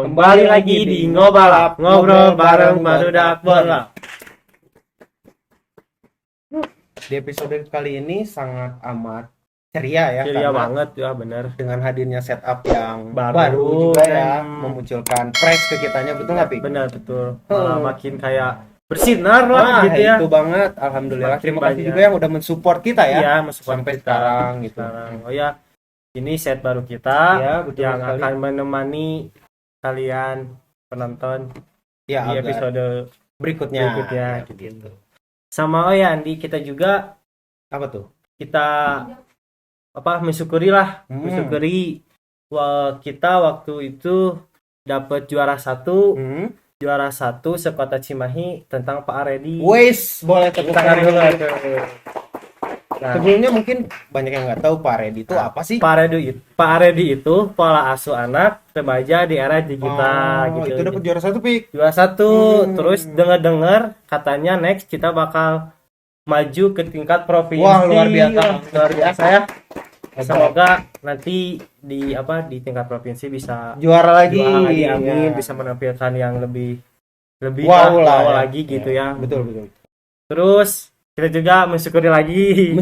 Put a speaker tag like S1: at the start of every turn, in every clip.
S1: Kembali lagi di Ngobalap, ngobrol bareng barudak bola.
S2: Di episode kali ini sangat amat ceria ya,
S1: Ceria
S2: karena
S1: banget ya, bener.
S2: dengan hadirnya setup yang
S1: Baru
S2: baru juga ya,
S1: dan
S2: memunculkan fresh ke kitanya, betul nggak Pi?
S1: Benar, betul. Malah makin kayak bersinar lah gitu ya.
S2: Itu banget, alhamdulillah.
S1: Makin
S2: Terima kasih
S1: banyak.
S2: juga yang udah mensupport kita ya,
S1: Iya, mensupport
S2: sampai
S1: kita
S2: sekarang gitu.
S1: sekarang. Oh ya, ini set baru kita
S2: Iya, betul
S1: yang
S2: sekali.
S1: akan menemani kalian penonton
S2: Ya,
S1: di
S2: agar
S1: episode
S2: berikutnya.
S1: berikutnya,
S2: Ya, gitu.
S1: sama. Oh ya, Andi, kita juga
S2: Apa tuh?
S1: kita mensyukuri lah, kita waktu itu dapat juara satu sekota Cimahi tentang Pak Aredi.
S2: Wes, boleh tepuk tangan dulu.
S1: Nah,
S2: Sebelumnya mungkin banyak yang nggak tahu Pak Redi itu apa sih?
S1: Pak Aredi itu pola asuh anak remaja di era digital gitu.
S2: Itu dapat juara satu, Pik.
S1: Juara satu. Terus dengar katanya next kita bakal maju ke tingkat provinsi.
S2: Wah, luar biasa.
S1: Luar biasa ya. Semoga nanti di tingkat provinsi bisa
S2: Juara lagi.
S1: Amin.
S2: Ya.
S1: Bisa menampilkan yang lebih
S2: wow
S1: lagi gitu ya.
S2: Betul.
S1: Terus kita juga mensyukuri lagi.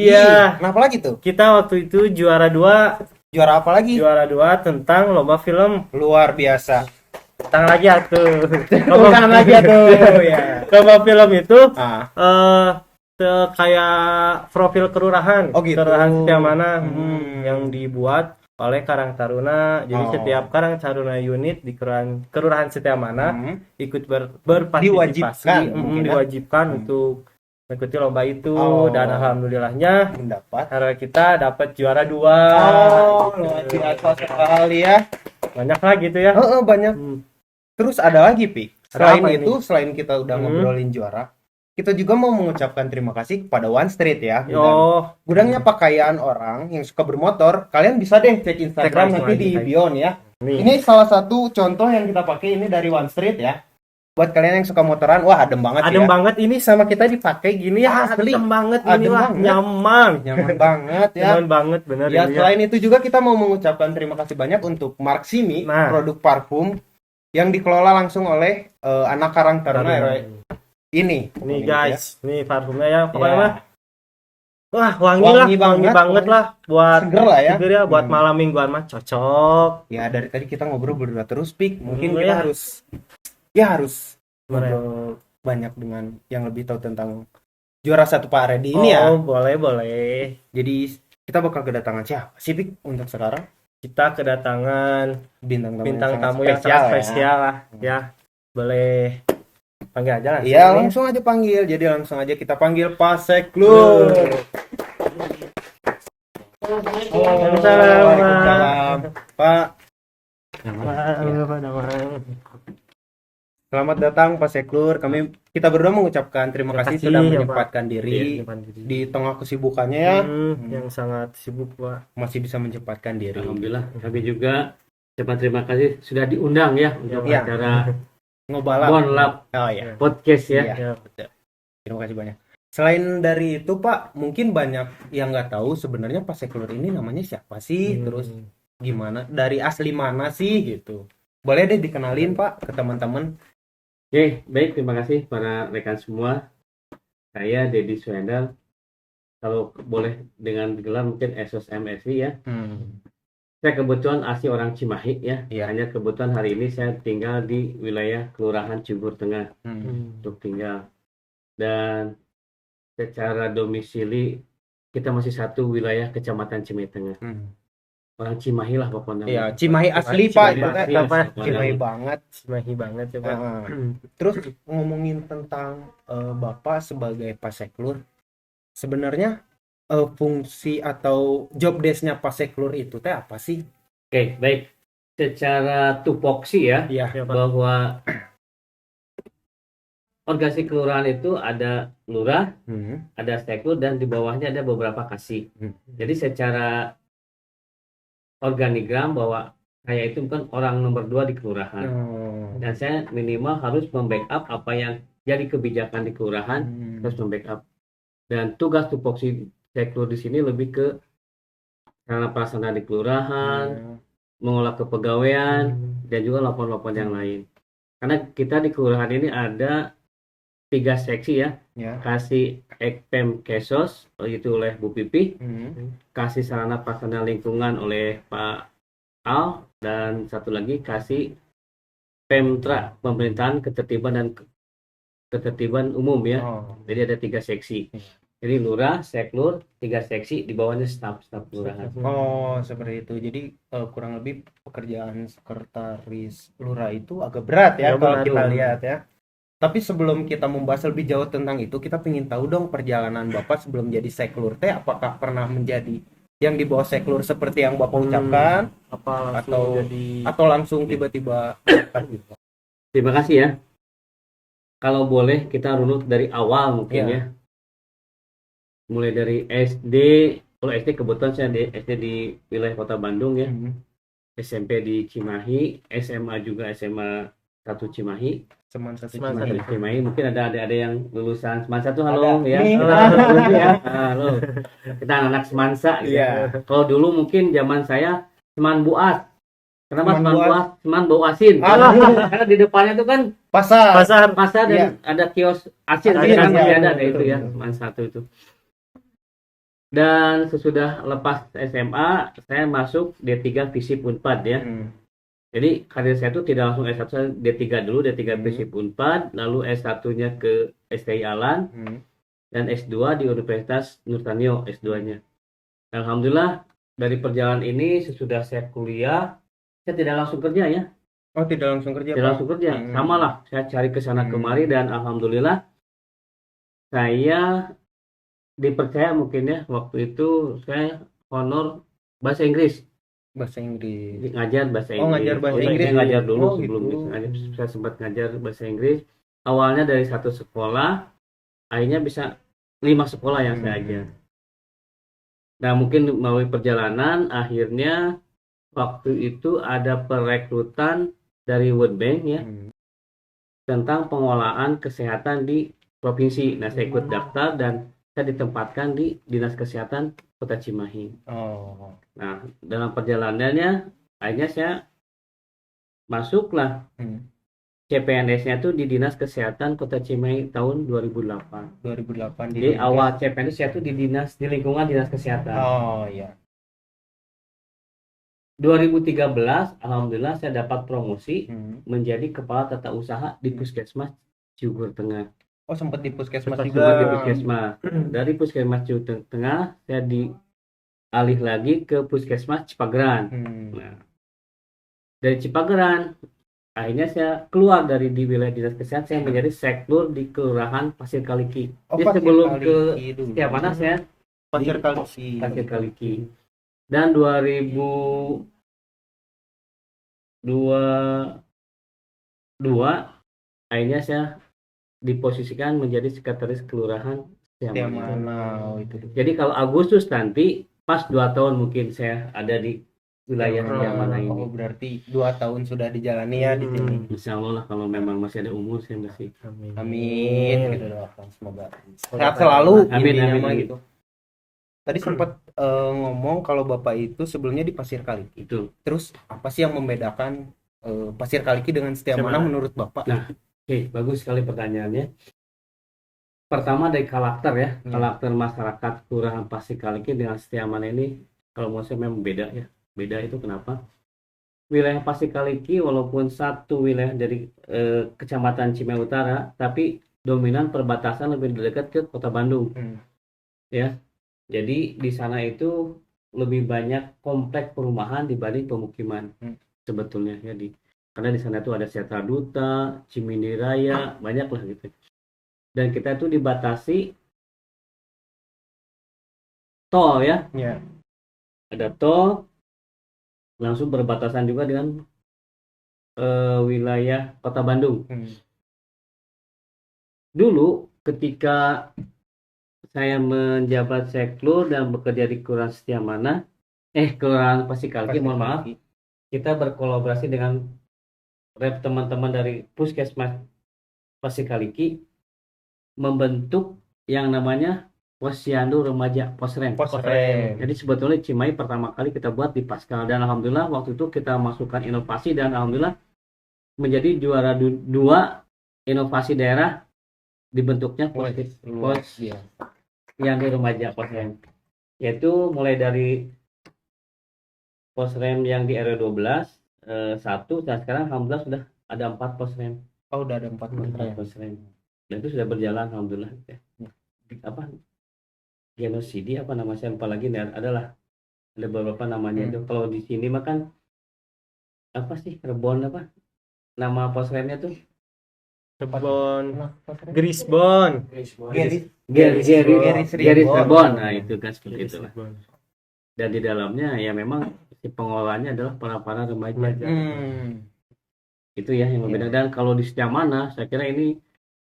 S2: Iya. Kenapa lagi tuh?
S1: Kita waktu itu juara 2.
S2: Juara apa lagi?
S1: Juara 2 tentang lomba film.
S2: Luar biasa.
S1: Tentang lagi atuh.
S2: Bukan lagi tuh. Ya.
S1: Lomba film itu kayak profil kelurahan.
S2: Oh gitu.
S1: Kelurahan Setiamana yang dibuat oleh Karang Taruna. Jadi setiap Karang Taruna unit di kelurahan Setiamana ikut berpartisipasi, diwajibkan untuk mengikuti lomba itu. Dan alhamdulillahnya kita dapat juara 2.
S2: Luar biasa sekali ya.
S1: Banyak lah gitu ya.
S2: Banyak. Terus ada lagi, Pi. Selain kita udah ngobrolin juara, kita juga mau mengucapkan terima kasih kepada One Street ya. Gudangnya pakaian orang yang suka bermotor. Kalian bisa deh cek Instagram nanti di bio ya. Ini salah satu contoh yang kita pakai ini dari One Street ya. Buat kalian yang suka motoran, wah adem banget
S1: ya. Adem banget ini sama kita dipakai gini ya. Adem banget ini lah. Nyaman
S2: banget ya.
S1: Nyaman banget bener
S2: ya. Selain itu juga kita mau mengucapkan terima kasih banyak untuk Mark Simi, produk parfum yang dikelola langsung oleh anak Karang Taruna ini
S1: guys, ini parfumnya ya pokoknya wah wangi banget lah buat
S2: seger lah ya.
S1: Seger ya buat malam mingguan mah cocok.
S2: Ya dari tadi kita ngobrol berdua terus, Pik. Mungkin kita harus ngobrol banyak dengan yang lebih tahu tentang juara 1 Pak Redi ini ya.
S1: Boleh.
S2: Jadi kita bakal kedatangan siapa sih, Pik, untuk sekarang?
S1: Kita kedatangan bintang tamu yang sangat spesial lah ya. Boleh panggil aja langsung.
S2: Iya, langsung aja panggil. Jadi langsung aja kita panggil Pak Seklur. Waalaikumsalam. Pak. Selamat datang Pak Seklur. Kita berdua mengucapkan terima kasih sudah menyempatkan diri di tengah kesibukannya ya.
S1: Yang sangat sibuk, Pak.
S2: Masih bisa menyempatkan diri.
S3: Alhamdulillah. Kami juga ucapkan terima kasih sudah diundang ya untuk acara
S2: Ngobalap.
S3: Bonlap podcast ya.
S2: Betul. Terima kasih banyak. Selain dari itu, Pak, mungkin banyak yang nggak tahu sebenarnya Pak Seklur ini namanya siapa sih? Terus gimana? Dari asli mana sih gitu? Boleh deh dikenalin, Pak, ke teman-teman.
S3: Oke, baik, terima kasih para rekan semua. Saya Dedi Suhendal. Kalau boleh dengan gelar mungkin Esos MSI ya. Saya kebetulan asli orang Cimahi ya. Hanya kebetulan hari ini saya tinggal di wilayah Kelurahan Ciumbur Tengah untuk tinggal. Dan secara domisili kita masih satu wilayah Kecamatan Cimahi Tengah. Orang Cimahi lah pokoknya.
S2: Iya, Cimahi asli Pak.
S1: Cimahi
S2: banget
S1: ya, Pak.
S2: Terus ngomongin tentang Bapak sebagai Pak Seklur, sebenarnya fungsi atau job desk-nya Pak Seklur itu teh apa sih?
S3: Oke, baik. Secara tupoksi ya, bahwa organisasi kelurahan itu ada lurah, ada seklur, dan di bawahnya ada beberapa kasih. Jadi secara organigram bahwa saya itu kan orang nomor 2 di kelurahan. Dan saya minimal harus membackup apa yang jadi kebijakan di kelurahan, harus membackup. Dan tugas tupoksi seklur di sini lebih ke sarana prasarana di kelurahan, mengolah kepegawaian, dan juga lapor-lapor yang lain. Karena kita di kelurahan ini ada 3 seksi ya. Kasih Ekpem Kesos itu oleh Bu Pipi, kasih sarana prasarana lingkungan oleh Pak Al, dan satu lagi kasih Pemtra, pemerintahan ketertiban umum ya. Jadi ada 3 seksi. Jadi lurah, seklur, 3 seksi, di bawahnya staf kelurahan.
S2: Oh, seperti itu. Jadi kurang lebih pekerjaan sekretaris lurah itu agak berat ya kalau kita lihat ya. Tapi sebelum kita membahas lebih jauh tentang itu, kita ingin tahu dong perjalanan Bapak sebelum jadi seklur teh, apakah pernah menjadi yang di bawah seklur seperti yang Bapak ucapkan, atau langsung tiba-tiba gitu.
S3: Terima kasih ya. Kalau boleh kita runut dari awal mungkin ya. Mulai dari SD, kalau SD kebetulan saya SD di wilayah Kota Bandung ya. SMP di Cimahi, SMA juga SMA 1 Cimahi.
S2: Seman 1
S3: Cimahi. Mungkin ada yang lulusan Seman 1, halo ya. Halo. Kita anak Semansa gitu. Kalau dulu mungkin zaman saya Seman Buas. Kenapa Seman Buas? Seman bau asin. Karena di depannya itu kan pasar dan ada kios asin kan masih ada itu ya, Seman 1 itu. Dan sesudah lepas SMA, saya masuk D3 Visip Unpad ya. Jadi karir saya itu tidak langsung S1, D3 dulu, D3 Visip Unpad, lalu S1-nya ke STI Alan, dan S2 di Universitas Nurtanio S2-nya. Alhamdulillah dari perjalanan ini sesudah saya kuliah, saya tidak langsung kerja ya.
S2: Oh, tidak langsung kerja.
S3: Tidak langsung kerja. Sama lah, saya cari ke sana kemari, dan alhamdulillah saya dipercaya mungkin ya, waktu itu saya honor bahasa Inggris. Ngajar bahasa Inggris.
S2: Ngajar bahasa Inggris.
S3: Saya ngajar dulu sebelum saya sempat ngajar bahasa Inggris. Awalnya dari 1 sekolah, akhirnya bisa 5 sekolah yang saya ajar. Nah, mungkin melalui perjalanan akhirnya waktu itu ada perekrutan dari World Bank ya, tentang pengolahan kesehatan di provinsi. Nah, saya ikut daftar dan saya ditempatkan di Dinas Kesehatan Kota Cimahi. Nah, dalam perjalanannya akhirnya saya masuklah CPNS-nya tuh di Dinas Kesehatan Kota Cimahi tahun 2008. Jadi awal CPNS saya tuh di lingkungan Dinas Kesehatan. 2013 alhamdulillah saya dapat promosi menjadi kepala tata usaha di Puskesmas Ciugur Tengah.
S2: Sempat di Puskesmas
S3: juga. Di Puskesmas. Dari Puskesmas Ciugur Tengah saya dialih lagi ke Puskesmas Cipageran. Nah, dari Cipageran akhirnya saya keluar dari di wilayah Dinas Kesehatan, saya menjadi seklur di Kelurahan Pasir Kaliki. Jadi sebelum ke setiap mana saya
S2: Pasir
S3: Kaliki. Dan 2022 akhirnya saya diposisikan menjadi sekretaris kelurahan Setiamana. Jadi kalau Agustus nanti pas 2 tahun mungkin saya ada di wilayah Setiamana ini.
S2: Berarti 2 tahun sudah dijalani ya di sini.
S3: Insya Allah lah, kalau memang masih ada umur saya masih.
S2: Amin. Gitu doakan, semoga sehat selalu.
S3: Amin.
S2: Gitu. Tadi sempat ngomong kalau Bapak itu sebelumnya di Pasir Kaliki.
S3: Itu.
S2: Terus apa sih yang membedakan Pasir Kaliki dengan Setiamana menurut Bapak?
S3: Nah, bagus sekali pertanyaannya. Pertama dari karakter ya, karakter masyarakat Kelurahan Pasir Kaliki dengan Setiamana ini kalau menurut saya memang beda ya. Beda itu kenapa? Wilayah Pasir Kaliki walaupun satu wilayah dari Kecamatan Cimahi Utara, tapi dominan perbatasan lebih dekat ke Kota Bandung. Ya. Jadi di sana itu lebih banyak kompleks perumahan dibanding pemukiman sebetulnya ya, karena di sana itu ada Setra Duta, Cimindi Raya, banyak lah gitu. Dan kita itu dibatasi tol ya. Ada tol, langsung berbatasan juga dengan wilayah Kota Bandung. Dulu ketika saya menjabat seklur dan bekerja di Kelurahan Setiamana, Kelurahan Pasir Kaliki, mohon maaf, kita berkolaborasi dengan rep teman-teman dari Puskesmas Pasir Kaliki membentuk yang namanya Posyandu Remaja Posrem. Jadi sebetulnya Cimahi pertama kali kita buat di Pascal, dan alhamdulillah waktu itu kita masukkan inovasi dan alhamdulillah menjadi juara 2 inovasi daerah dibentuknya Posyandu Remaja Posrem. Yaitu mulai dari Posrem yang di RW 12 1, dan sekarang alhamdulillah sudah ada 4 Posrem.
S2: Udah ada 4
S3: Posrem. Dan itu sudah berjalan alhamdulillah. Apa? Genosidi apa nama saya lupa lagi nih, adalah ada beberapa namanya itu. Kalau di sini makan apa sih, Rebon apa nama Posremnya tuh?
S1: Rebon, Grisbon,
S3: Geris Rebon. Nah itu kan seperti itu lah. Dan di dalamnya ya memang si pengolahnya adalah para remaja. Itu ya yang berbeda. Dan kalau di Setiamana saya kira ini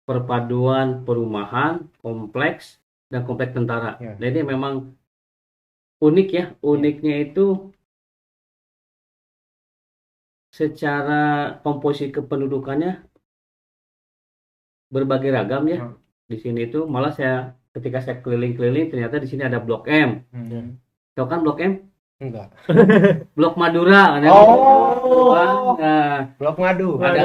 S3: perpaduan perumahan, kompleks dan kompleks tentara. Jadi memang unik ya. Uniknya itu secara komposisi kependudukannya berbagai ragam ya. Di sini itu malah ketika saya keliling-keliling ternyata di sini ada Blok M. Tahu kan Blok M?
S2: Enggak.
S3: Blok Madura.
S2: Blok Madu.
S3: Ada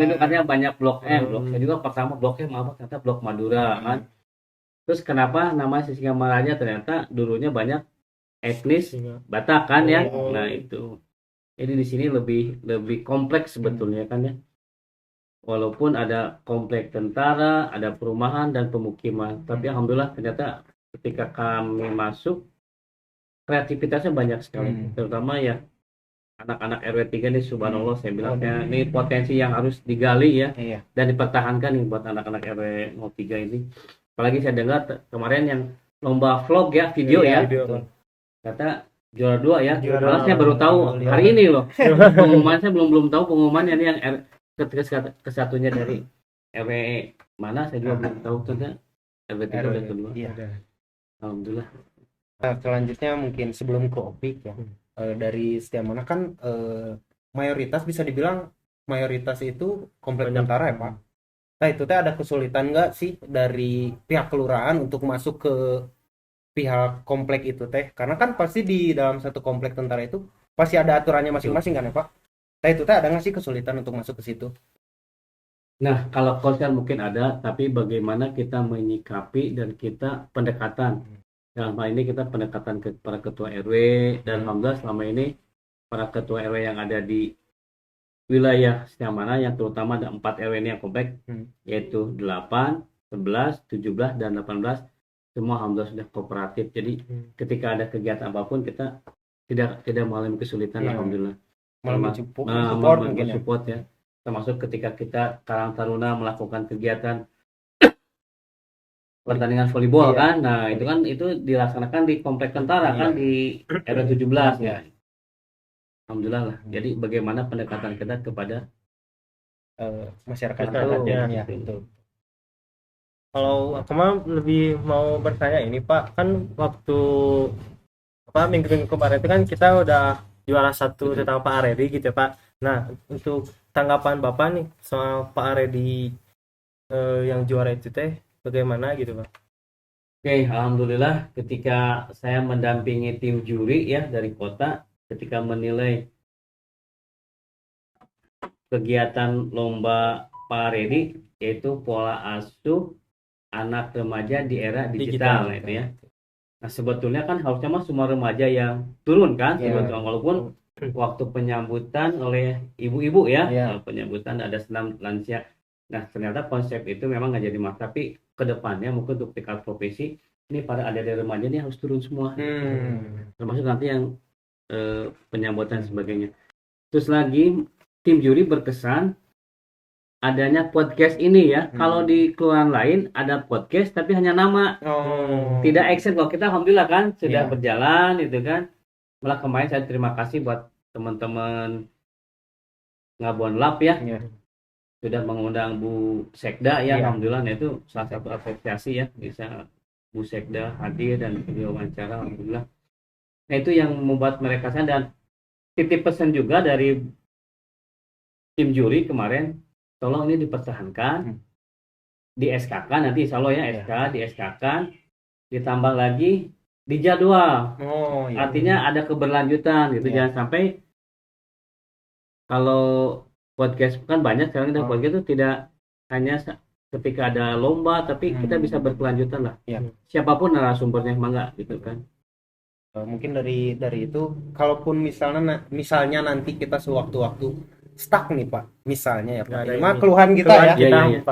S3: itu katanya banyak Blok M. Blok saya juga pertama Blok M apa ternyata Blok Madura kan. Terus kenapa nama Sisingamaraja, ternyata dulunya banyak etnis Batak kan ya. Nah itu. Jadi di sini lebih kompleks sebetulnya kan ya. Walaupun ada kompleks tentara, ada perumahan dan pemukiman, tapi alhamdulillah ternyata ketika kami masuk kreativitasnya banyak sekali, terutama ya anak-anak RW 3 nih, subhanallah saya bilang ini potensi yang harus digali ya, dan dipertahankan nih buat anak-anak RW 03 ini. Apalagi saya dengar kemarin yang lomba vlog ya, video kata juara 2 ya. Malah saya baru tahu hari ini loh. Pengumuman saya belum tahu pengumumannya nih, yang kesatunya dari RW mana saya juga belum tahu, ternyata RW 3 dan kedua. Alhamdulillah.
S2: Selanjutnya mungkin sebelum ke Opik ya, dari Setiamana kan mayoritas bisa dibilang mayoritas itu komplek tentara ya Pak. Nah itu teh ada kesulitan nggak sih dari pihak kelurahan untuk masuk ke pihak komplek itu teh? Karena kan pasti di dalam satu komplek tentara itu pasti ada aturannya masing-masing kan ya Pak. Nah itu teh ada nggak sih kesulitan untuk masuk ke situ?
S3: Nah kalau konser mungkin ada, tapi bagaimana kita menyikapi dan kita pendekatan. Dalam hal ini kita pendekatan ke para ketua RW, dan alhamdulillah selama ini para ketua RW yang ada di wilayah Setiamana yang terutama ada 4 RW ini yang kompleks, yaitu 8, 11, 17 dan 18, semua alhamdulillah sudah kooperatif. Jadi ketika ada kegiatan apapun kita tidak mengalami kesulitan, alhamdulillah. Support ya. Termasuk ketika kita Karang Taruna melakukan kegiatan pertandingan volleyball kan. Nah, itu dilaksanakan di komplek tentara kan, di RW 17 ya. Alhamdulillah lah. Jadi bagaimana pendekatan kita kepada
S2: masyarakat
S1: itu. Kalau aku mah lebih mau bertanya ini Pak, kan waktu minggu-minggu kemarin itu kan kita udah juara 1 tentang Pak Aredi gitu ya Pak. Nah, untuk tanggapan Bapak nih soal Pak Aredi yang juara itu teh bagaimana gitu Pak?
S3: Oke, alhamdulillah ketika saya mendampingi tim juri ya dari kota, ketika menilai kegiatan lomba Pak Aredi, yaitu pola asuh anak remaja di era digital itu ya. Nah sebetulnya kan harusnya mah semua remaja yang turun kan, sebetulnya walaupun waktu penyambutan oleh ibu-ibu ya, penyambutan ada senam lansia. Nah ternyata konsep itu memang nggak jadi masalah, tapi kedepannya mungkin untuk tingkat profesi ini para adik-adik remaja ini harus turun semua, termasuk nanti yang penyambutan sebagainya. Terus lagi tim juri berkesan adanya podcast ini ya. Kalau di kelurahan lain ada podcast tapi hanya nama, tidak eksen. Kalau kita alhamdulillah kan sudah berjalan itu kan. Malah kemarin saya terima kasih buat teman-teman Ngabon Lab ya, sudah mengundang Bu Sekda ya, alhamdulillah. Nah itu salah satu apresiasi ya, bisa Bu Sekda hadir dan diwawancara, alhamdulillah. Nah itu yang membuat mereka senang. Dan titip pesan juga dari tim juri kemarin, tolong ini dipertahankan di SK kan nanti insya Allah ya SK di SK kan ditambah lagi di jadwal. Artinya ada keberlanjutan gitu. Jangan sampai kalau podcast kan banyak sekarang podcast itu tidak hanya ketika ada lomba, tapi kita bisa berkelanjutan lah. Siapapun narasumbernya mangga gitu kan.
S2: Mungkin dari itu, kalaupun misalnya nanti kita sewaktu-waktu stuck nih Pak, misalnya ya Pak, cuma keluhan kita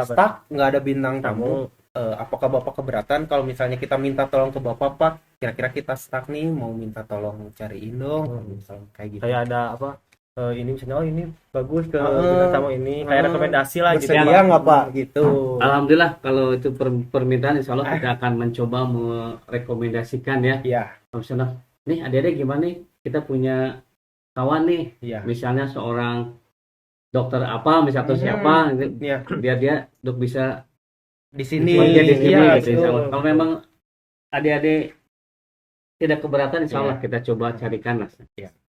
S2: stuck, nggak ada bintang tamu. Apakah Bapak keberatan kalau misalnya kita minta tolong ke Bapak, Pak, kira-kira kita stuck nih, mau minta tolong cariin dong, misalnya kayak gitu.
S1: Kayak ada apa? Ini misalnya ini bagus ke bintang tamu ini, kayak rekomendasi lah gitu
S2: ya nggak Pak gitu.
S3: Alhamdulillah kalau itu permintaan insya Allah kita akan mencoba merekomendasikan ya. Misalnya nih adik-adik gimana nih, kita punya kawan nih, misalnya seorang dokter apa misalnya atau siapa biar dia dok bisa
S2: di sini
S3: gitu, kalau memang adik-adik tidak keberatan insya Allah kita coba carikan lah.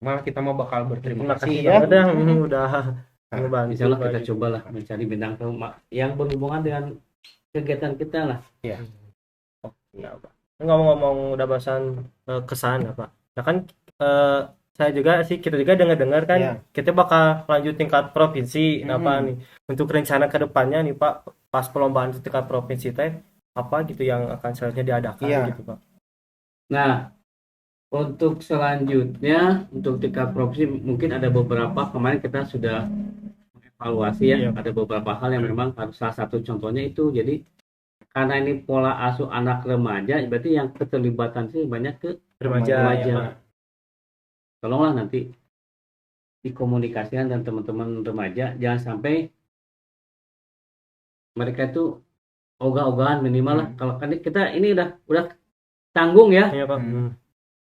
S2: Malah kita mau bakal berterima kasih
S1: ya udah ngebantu.
S3: Insya Allah kita cobalah mencari bintang tamu yang berhubungan dengan kegiatan kita lah.
S1: Ngomong-ngomong udah bahasan kesan apa? Ya kan kita juga dengar kan kita bakal lanjut tingkat provinsi apa nih untuk rencana kedepannya nih Pak, pas perlombaan tingkat provinsi teh apa gitu yang akan selanjutnya diadakan gitu Pak.
S3: Nah, untuk selanjutnya untuk tingkat provinsi mungkin ada beberapa, kemarin kita sudah evaluasi ada beberapa hal yang memang harus, salah satu contohnya itu jadi karena ini pola asuh anak remaja, berarti yang keterlibatan sih banyak ke remaja. Tolonglah nanti dikomunikasikan dan teman-teman remaja jangan sampai mereka itu ogah-ogahan minimal lah. Kalau kan kita ini udah tanggung ya.
S1: Pak.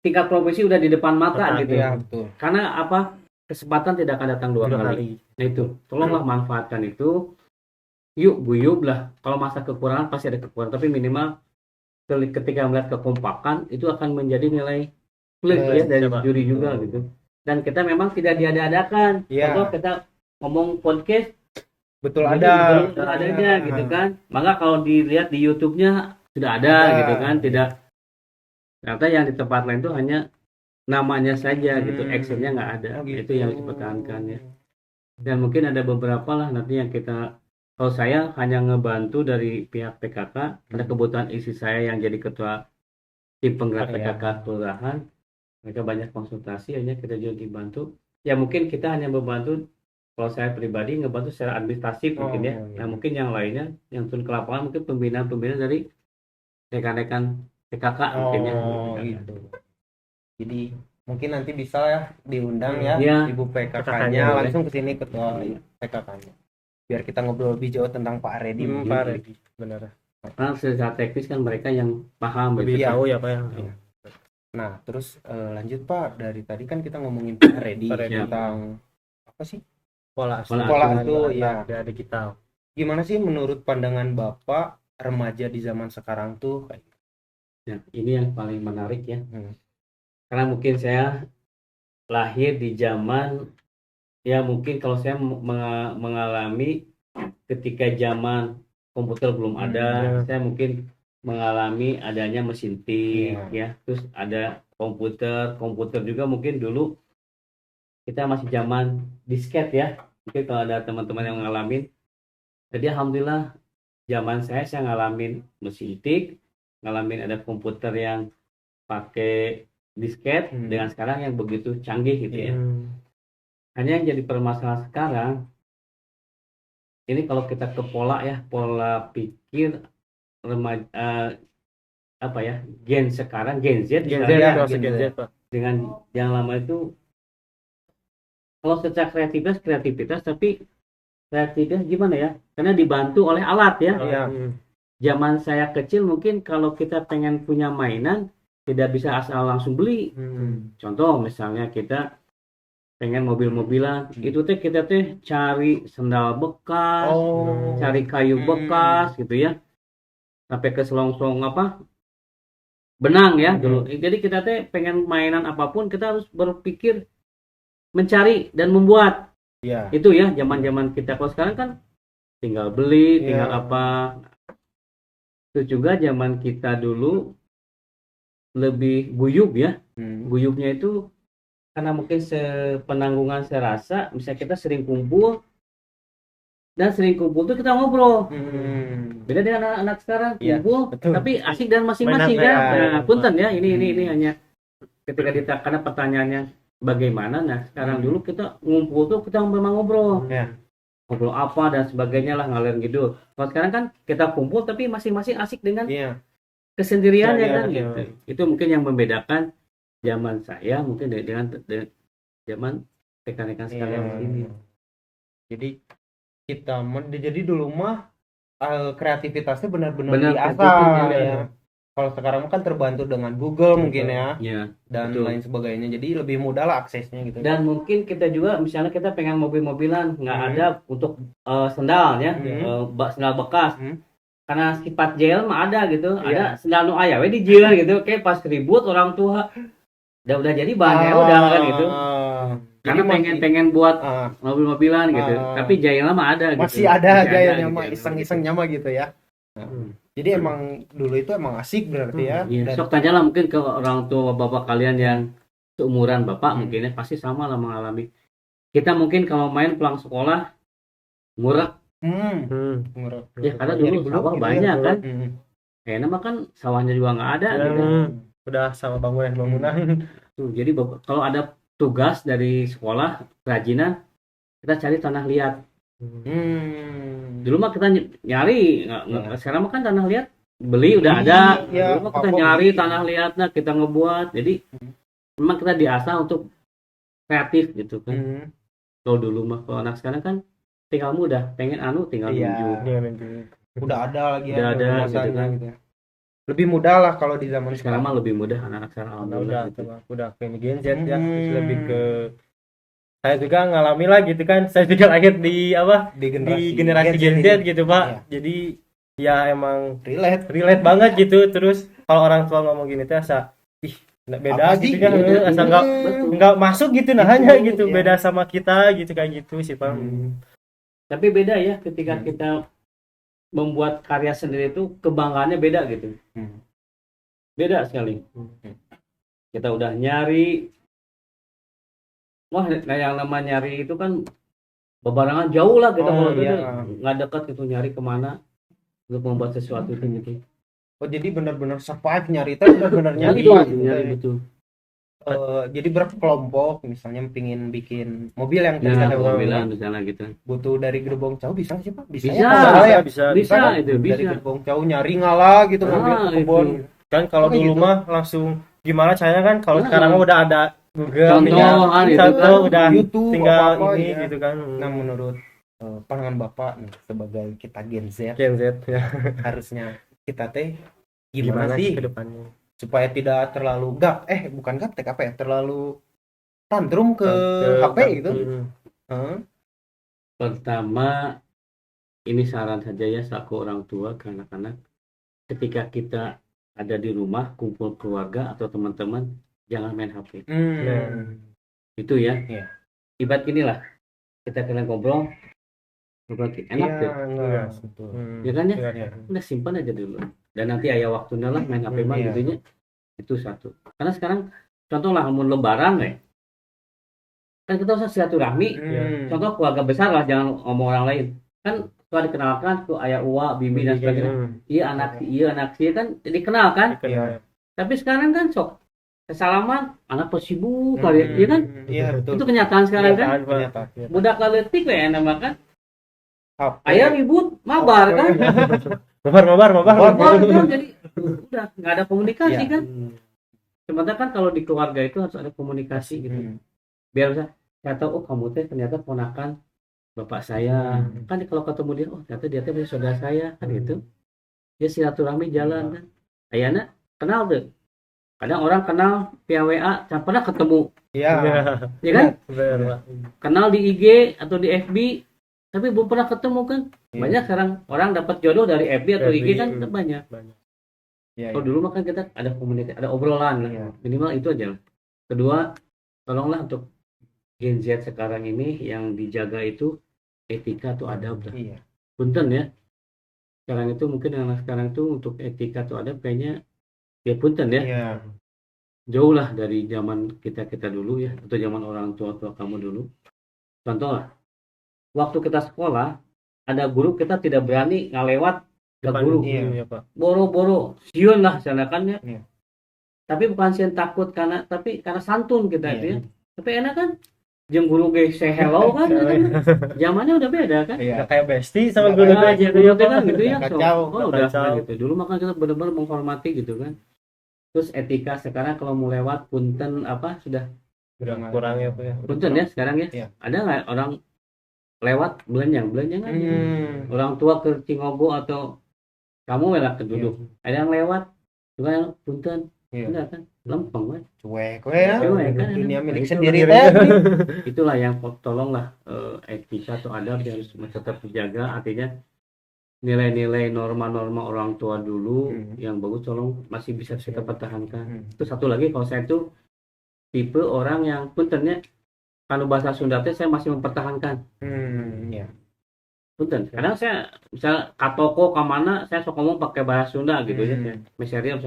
S3: Tingkat provinsi udah di depan mata gitu
S2: ya. Betul.
S3: Karena apa? Kesempatan tidak akan datang dua kali. Nah itu, tolonglah manfaatkan itu. Yuk guyub lah. Kalau masa kekurangan pasti ada kekurangan, tapi minimal ketika melihat kekompakan itu akan menjadi nilai plus ya dari juri juga gitu. Dan kita memang tidak diada-adakan. Kalau kita ngomong podcast
S2: betul ada
S3: adanya gitu kan. Maka kalau dilihat di YouTube-nya sudah ada gitu kan, tidak ternyata yang di tempat lain itu hanya namanya saja gitu, actionnya nggak ada. Itu yang dipertahankan ya. Dan mungkin ada beberapa lah nanti yang kita, kalau saya hanya ngebantu dari pihak PKK, ada kebutuhan isi saya yang jadi ketua tim penggerak PKK kelurahan, mereka banyak konsultasi, hanya kita juga dibantu. Ya mungkin kita hanya membantu, kalau saya pribadi ngebantu secara administratif mungkin ya. Nah mungkin yang lainnya yang turun ke lapangan mungkin pembinaan dari rekan-rekan PKK mungkin ya.
S2: Gitu. Jadi mungkin nanti bisa ya diundang ya Ibu PKK-nya langsung ke sini ketua PKK-nya. Biar kita ngobrol lebih jauh tentang Pak Redi.
S1: Pak Redi, benar.
S3: Karena secara teknis kan mereka yang paham
S1: lebih jauh ya Pak ya.
S2: Nah, terus lanjut Pak, dari tadi kan kita ngomongin Pak Redi tentang apa sih? Pola itu ya
S1: dari kita.
S2: Gimana sih menurut pandangan Bapak remaja di zaman sekarang tuh kayak?
S3: Ya, ini yang paling menarik ya. Karena mungkin saya lahir di zaman ya mungkin kalau saya mengalami ketika zaman komputer belum ada, saya mungkin mengalami adanya mesin tik ya, terus ada komputer juga mungkin dulu kita masih zaman disket ya, mungkin kalau ada teman-teman yang ngalamin. Jadi alhamdulillah zaman saya ngalamin mesin tik, ngalamin ada komputer yang pakai disket dengan sekarang yang begitu canggih gitu ya. Hanya yang jadi permasalahan sekarang ini kalau kita ke pola pikir remaja gen sekarang, Gen Z dengan yang lama itu, kalau secara kreativitas tapi kreativitas gimana ya, karena dibantu oleh alat ya. Zaman saya kecil mungkin kalau kita pengen punya mainan tidak bisa asal langsung beli. Contoh misalnya kita pengen mobil-mobilan, itu kita cari sendal bekas, cari kayu bekas gitu ya, sampai ke selongsong benang ya dulu. Jadi kita pengen mainan apapun kita harus berpikir mencari dan membuat. Itu ya zaman-zaman kita. Kalau sekarang kan tinggal beli, tinggal apa. Terus juga zaman kita dulu lebih guyup ya. Guyupnya itu karena mungkin sepenanggungan saya rasa, misalnya kita sering kumpul tuh kita ngobrol. Beda dengan anak-anak sekarang kumpul, tapi asik dan masing-masing kan. Nah, punten ya, ini hanya ketika karena pertanyaannya bagaimana. Nah, sekarang dulu kita ngumpul tuh kita memang ngobrol. Ngobrol apa dan sebagainya lah, ngalir gitu. Kalau sekarang kan kita kumpul tapi masing-masing asik dengan kesendirian ya kan gitu. Itu mungkin yang membedakan zaman saya mungkin dengan zaman rekan-rekan sekalian di sini.
S2: Jadi jadi dulu mah kreativitasnya benar-benar diasah ya. Kalau sekarang kan terbantu dengan Google mungkin ya, dan lain sebagainya. Jadi lebih mudah lah aksesnya gitu.
S3: Dan mungkin kita juga misalnya kita pengen mobil-mobilan, nggak ada untuk sendal ya, sendal bekas. Karena sifat jail mah ada gitu, ada sendal nu aya we di jail gitu, kayak pas ribut orang tua udah jadi bahan udah kan gitu. Karena pengen buat mobil-mobilan gitu, tapi jailnya mah ada gitu.
S2: Masih ada jailnya mah, iseng-isengnya mah gitu ya. Jadi emang dulu itu emang asik berarti ya.
S3: Iya. Sok tanya lah mungkin ke orang tua bapak kalian yang seumuran bapak mungkin ya pasti sama lah mengalami. Kita mungkin kalau main pulang sekolah ngurek. Ya karena dulu sawah gitu banyak ya, kan. Kayaknya mah kan sawahnya juga nggak ada gitu.
S1: Udah sama bangunan.
S3: Tuh, jadi kalau ada tugas dari sekolah kerajinan kita cari tanah liat. Dulu mah kita nyari, sekarang mah kan tanah liat beli udah ada. Dulu mah kita nyari tanah liatnya, kita ngebuat. Jadi memang kita diasah untuk kreatif gitu kan. Kalau dulu mah, kalau anak sekarang kan tinggal mudah, pengen tinggal nunjuk.
S2: Udah ada lagi
S3: udah ada gitu kan.
S2: Gitu. Lebih mudah lah kalau di zaman
S3: sekarang mah lebih mudah anak-anak sekarang.
S1: Udah ke Gen Z ya, lebih ke saya juga ngalami lah gitu kan, saya juga lahir di generasi Gen Z gitu Pak. Jadi ya emang relate banget gitu. Terus kalau orang tua ngomong gini tuh asa beda gitu kan, asa nggak masuk gitu hanya gitu, beda sama kita gitu kayak gitu sih Pak.
S3: Tapi beda ya ketika kita membuat karya sendiri itu kebanggaannya beda gitu. Beda sekali. Kita udah nyari, yang namanya nyari itu kan bebarengan jauh lah kita kalau nggak dekat gitu, nyari kemana untuk membuat sesuatu itu gitu.
S2: Jadi benar-benar survive nyari itu benar-benar nyari
S3: betul.
S2: Jadi berkelompok misalnya pingin bikin mobil yang
S3: mobilan misalnya gitu.
S2: Butuh dari gerbong jauh bisa sih Pak?
S3: Bisa
S2: itu dari gerbong jauh nyari ngalah gitu mobil ke kebun.
S1: Kan kalau dulu mah langsung gimana caranya kan, kalau sekarang mah udah ada Google,
S3: contoh
S1: udah
S2: YouTube,
S1: tinggal ini gitu kan.
S2: Nah menurut pandangan Bapak nih sebagai kita Gen Z
S1: ya,
S2: harusnya kita gimana sih
S1: ke depannya
S2: supaya tidak terlalu gaptek terlalu tantrum ke HP gitu.
S3: Pertama, ini saran saja ya selaku orang tua ke anak-anak, ketika kita ada di rumah kumpul keluarga atau teman-teman, jangan main HP. Itu ya. Ibarat inilah kita kalian ngobrol enak tuh. Ya kan ya? Udah simpan aja dulu. Dan nanti ayah waktunya lah main HP mah gitunya. Itu satu. Karena sekarang contoh lah mau lebaran kan kita usah silaturahmi. Contoh keluarga besar lah, jangan ngomong orang lain. Kan setelah dikenalkan tuh ayah uwa, bibi dan sebagainya. Iya anak sih kan dikenalkan. Tapi sekarang kan sok kesalaman anak pesibuk kali ya kan?
S2: Iya betul.
S3: Itu kenyataan sekarang kan. Budak kaletik lah enak makan. Ayah ribut, mabar kan? mabar kan? Jadi udah nggak ada komunikasi kan? Sementara kan kalau di keluarga itu harus ada komunikasi gitu. Biar bisa saya tahu kamu teh ternyata ponakan bapak saya. Kan kalau ketemu dia, ternyata dia teh saudara saya kan gitu. Ya silaturahmi jalan kan. Ayana kenal deh. Kadang orang kenal via WA, jangan pernah ketemu.
S2: Iya
S3: kan? Kenal di IG atau di FB, tapi belum pernah ketemu kan. Banyak sekarang orang dapat jodoh dari FB atau IG kan banyak. Kalau dulu mah kan kita ada komunikasi, ada obrolan lah. Minimal itu aja. Kedua, tolonglah untuk Gen Z sekarang ini yang dijaga itu etika atau adab lah. Punten ya. sekarang itu mungkin anak sekarang tuh untuk etika atau adab kayaknya ya punten ya.
S2: Iya.
S3: Jauh lah dari zaman kita dulu ya, atau zaman orang tua kamu dulu. Contoh lah, waktu kita sekolah ada guru kita tidak berani ngalewat ke guru.
S1: Iya, Pak.
S3: Boro-boro sieun lah sanakan ya.
S2: Iya.
S3: Tapi bukan sieun takut karena santun kita
S2: Iya.
S3: itu ya. Tapi enak kan jeung guru ge say hello kan. Zamannya udah beda kan.
S2: Iya.
S1: Nggak kayak bestie sama
S2: Nggak
S1: guru
S3: Nah,
S1: teh.
S3: jadi kan gitu ya.
S2: Kacau.
S3: Oh, udah
S1: Kacau.
S3: gitu. Dulu maka kita benar-benar menghormati gitu kan. Terus etika sekarang kalau mau lewat punten apa sudah
S1: Udah kurang ya, Pak ya.
S3: punten ya sekarang ya.
S2: Iya.
S3: Ada nggak orang lewat belenjang aja. Orang tua ke Cingogo atau kamu lah ke duduk. Ada yang lewat juga yang punten.
S2: Iya.
S3: Enggak kan? Lempeng we.
S2: Cuek we ya.
S3: Cuek kan.
S2: Dunia milik
S1: Itu
S2: sendiri
S1: dunia
S2: teh.
S3: Itulah yang tolonglah etika atau adab yang harus tetap dijaga. Artinya nilai-nilai norma-norma orang tua dulu yang bagus tolong masih bisa kita pertahankan. Terus satu lagi kalau saya tuh tipe orang yang puntennya kalau bahasa Sunda teh saya masih mempertahankan.
S2: Iya.
S3: Punten. Kadang saya misal ka toko ka mana saya suka ngomong pakai bahasa Sunda gitu ya. Misalnya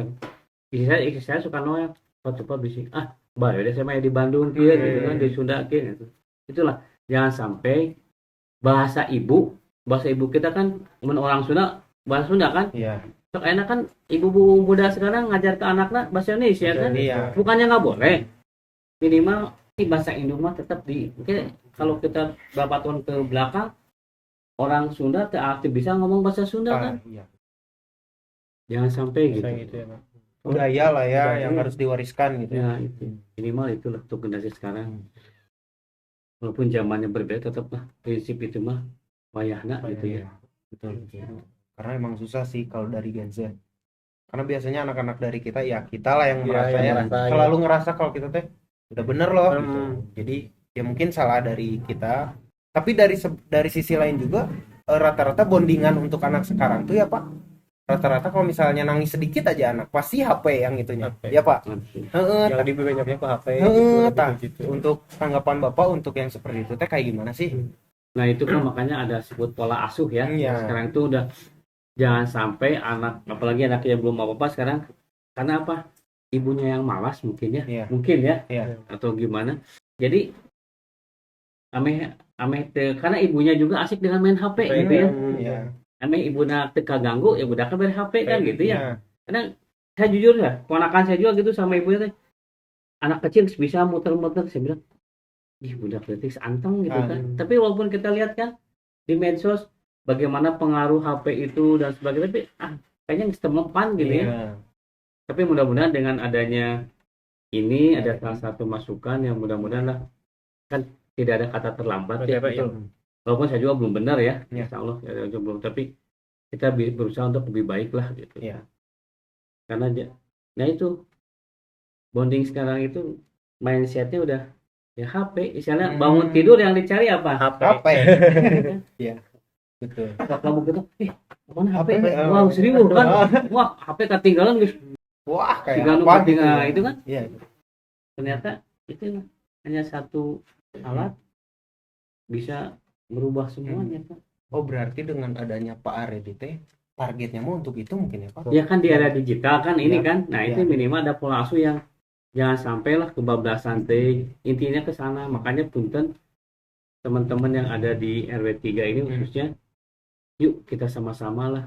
S3: misalnya istri saya suka noel coba bisik baru deh saya main di Bandung gitu kan di Sunda gitu. Itulah jangan sampai bahasa ibu kita kan orang Sunda bahasa Sunda kan.
S2: Iya.
S3: Sok enak kan ibu-ibu muda sekarang ngajar ke anaknya bahasa Indonesia kan.
S2: Iya.
S3: Bukannya nggak boleh. Minimal bahasa Indo mah tetap mungkin kalau kita beberapa tahun ke belakang orang Sunda aktif bisa ngomong bahasa Sunda kan.
S2: Iya.
S3: Jangan sampai gitu.
S1: Gitu ya, Pak.
S2: Budaya lah ya
S3: Budaya.
S2: yang harus diwariskan gitu.
S3: Ya itu minimal itulah untuk generasi sekarang. Walaupun zamannya berbeda tetaplah prinsip itu mah wayahna gitu ya.
S2: Betul. Karena emang susah sih kalau dari Gen Z. Karena biasanya anak-anak dari kita ya kita lah yang
S1: Iya,
S2: merasa
S1: yang
S2: ya
S1: merasa,
S2: selalu ngerasa kalau kita teh udah bener loh
S1: Hmm.
S2: gitu. Jadi ya mungkin salah dari kita. Tapi dari sisi lain juga rata-rata bondingan untuk anak sekarang tuh ya Pak. Rata-rata kalau misalnya nangis sedikit aja anak pasti HP yang itunya.
S1: HP.
S2: Ya Pak.
S1: Yang dibanyaknya ke HP
S2: Gitu. Untuk tanggapan Bapak untuk yang seperti itu teh kayak gimana sih?
S3: Nah itu kan makanya ada sebut pola asuh ya.
S2: Iya.
S3: Sekarang itu udah jangan sampai anak apalagi anak yang belum apa-apa sekarang karena apa? Ibunya yang malas mungkin ya.
S2: Iya.
S3: Mungkin ya.
S2: Iya.
S3: Atau gimana. Jadi karena ibunya juga asik dengan main HP gitu ya.
S2: Iya.
S3: Ame ibunya teka ganggu ya budak main HP kan gitu ya.
S2: Iya.
S3: Karena saya jujur ya, ponakan saya juga gitu sama ibunya teh. Anak kecil bisa muter-muter saya bilang, ih budak detik anteng gitu kan. Tapi walaupun kita lihat kan di medsos bagaimana pengaruh HP itu dan sebagainya, tapi kayaknya setempan gitu ya. Tapi mudah-mudahan dengan adanya ini ada salah satu masukan yang mudah-mudahan lah kan tidak ada kata terlambat ya.
S2: Betul.
S3: Walaupun saya juga belum benar ya,
S2: Ya.
S3: insya Allah ya, belum, tapi kita berusaha untuk lebih baik lah gitu.
S2: Ya.
S3: Karena nah itu bonding sekarang itu mindsetnya udah ya HP, misalnya bangun tidur yang dicari apa?
S2: HP. Iya. Betul.
S3: Kalau kamu gitu, mana HP?
S2: HP?
S3: Wah serius kan? Wah HP ketinggalan guys.
S2: Wah, kayak
S3: Tinggal
S2: apa gitu.
S3: ketinggalan itu kan?
S2: Iya.
S3: Ternyata itu hanya satu alat bisa merubah semuanya kan.
S2: Oh, berarti dengan adanya Pak Aredi teh targetnya mau untuk itu mungkin ya Pak?
S3: Ya kan di era digital kan ini
S2: Ya.
S3: kan. Nah, itu minimal ada pola asuh yang jangan sampailah kebablasan teh. Intinya ke sana. Makanya punten teman-teman yang ada di RW 3 ini khususnya yuk kita sama-sama lah.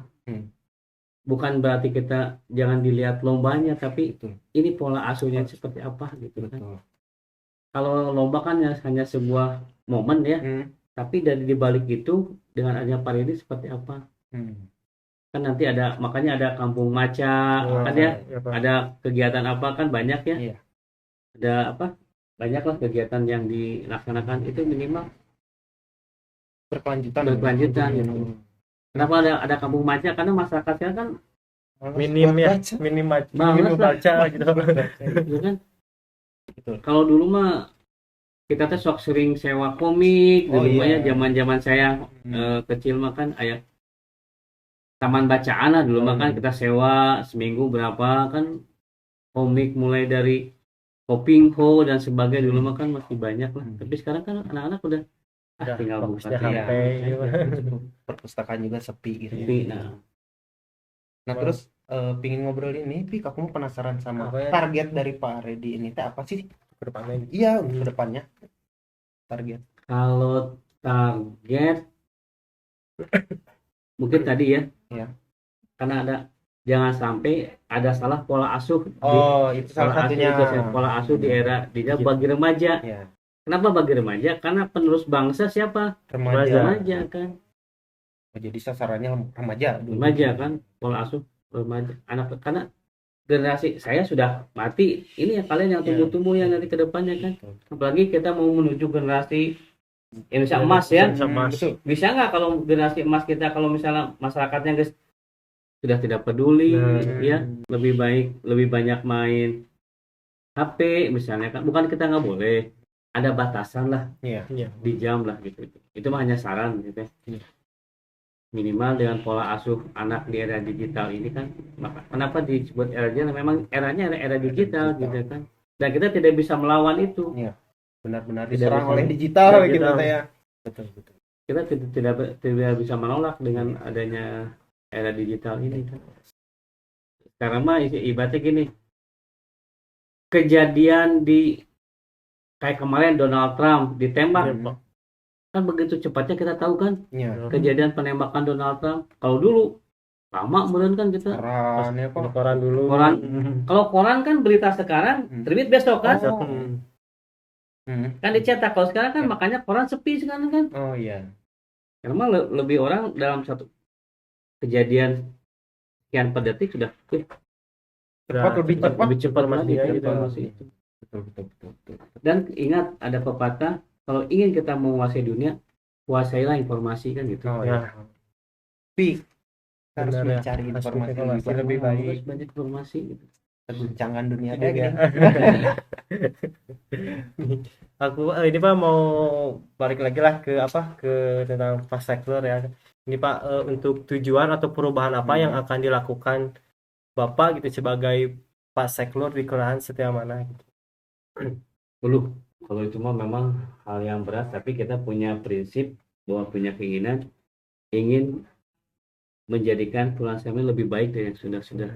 S3: Bukan berarti kita jangan dilihat lombanya tapi ini pola asuhnya seperti apa gitu kan. Kalau lomba kan hanya sebuah momen ya. Tapi dari dibalik itu dengan adanya Paredi seperti apa? Kan nanti makanya ada kampung maca kan ya, ada kegiatan apa kan banyak ya.
S2: Iya.
S3: Ada apa? Banyaklah kegiatan yang dilaksanakan itu minimal berkelanjutan gitu. Kenapa ada kampung maca? Karena masyarakatnya kan
S1: minim baca gitu.
S3: Gitu kan. Kalau dulu mah kita tuh sok sering sewa komik, rumahnya zaman-zaman saya kecil mah kan ayat taman bacaan lah dulu mah kan kita sewa seminggu berapa kan komik mulai dari Kopingho dan sebagainya dulu mah kan masih banyak lah. Tapi sekarang kan anak-anak udah tinggal buka
S1: HP.
S2: Perpustakaan juga sepi gitu.
S3: Sepi. Nah,
S2: Nah, terus pingin ngobrol ini, Pi, aku mau penasaran sama
S1: Apa ya?
S2: target dari Pak Redi ini teh apa sih?
S1: ke depannya.
S2: Iya, untuk kedepannya target.
S3: Kalau target mungkin tadi ya,
S2: Iya.
S3: karena jangan sampai ada salah pola asuh
S2: Oh, itu
S3: pola
S2: salah
S3: asuh
S2: satunya.
S3: pola asuh di era bagi remaja.
S2: Iya,
S3: Kenapa bagi remaja? Karena penerus bangsa siapa?
S2: remaja.
S3: Remaja kan.
S2: Oh, jadi sasarannya remaja dulu.
S3: Remaja kan, pola asuh remaja anak, karena generasi saya sudah mati, ini ya kalian yang tumbuh-tumbuh yang nanti ke depannya kan. Apalagi kita mau menuju generasi Indonesia emas ya.
S2: Betul.
S3: Bisa nggak kalau generasi emas kita, kalau misalnya masyarakatnya guys sudah tidak peduli ya, lebih baik lebih banyak main HP misalnya kan, bukan kita nggak boleh, ada batasan lah
S2: Iya.
S3: di jam lah gitu. Itu mah hanya saran gitu ya.
S2: Iya.
S3: Minimal dengan pola asuh anak di era digital ini kan, maka kenapa disebut era digital? Memang eranya era digital gitu kan, dan kita tidak bisa melawan itu.
S2: Iya. Benar-benar
S3: Tidak
S2: diserang
S3: bisa.
S2: oleh digital
S1: Digital.
S2: gitu ya. Betul.
S3: Kita tidak bisa menolak dengan adanya era digital ini kan. Sekarang mah ibaratnya gini, kejadian di kayak kemarin Donald Trump ditembak kan begitu cepatnya, kita tahu kan
S2: Iya.
S3: kejadian penembakan Donald Trump. Kalau dulu lama kemudian kan kita
S2: Koran ya kok.
S1: Koran dulu.
S3: Koran. Kalau koran kan berita sekarang terbit besok kan.
S2: Oh.
S3: Kan dicetak. Kalau sekarang kan makanya koran sepi sekarang kan.
S2: Oh iya.
S3: Karena lebih orang dalam satu kejadian sekian per detik sudah
S2: Lebih cepat
S3: lagi
S1: ya,
S3: kan
S1: gitu.
S3: informasi itu.
S2: Betul.
S3: Dan ingat, ada pepatah, kalau ingin kita menguasai dunia, kuasailah informasi kan gitu.
S2: Oh iya. Pi, kita harus
S1: Benar ya.
S2: mencari
S1: Harus
S2: informasi
S1: informasi
S2: lebih
S1: lebih
S2: baik.
S3: Harus banyak informasi gitu.
S2: Terguncangkan dunia
S1: Iya.
S2: gini.
S1: Aku ini Pak mau balik lagi lah ke tentang fast settler ya. Ini Pak, untuk tujuan atau perubahan apa yang akan dilakukan Bapak gitu sebagai fast settler di Kelurahan Setia Mana gitu.
S3: Dulu, kalau itu mah memang hal yang berat, tapi kita punya prinsip bahwa punya keinginan ingin menjadikan Kelurahan Setia Mana lebih baik dari yang sudah-sudah.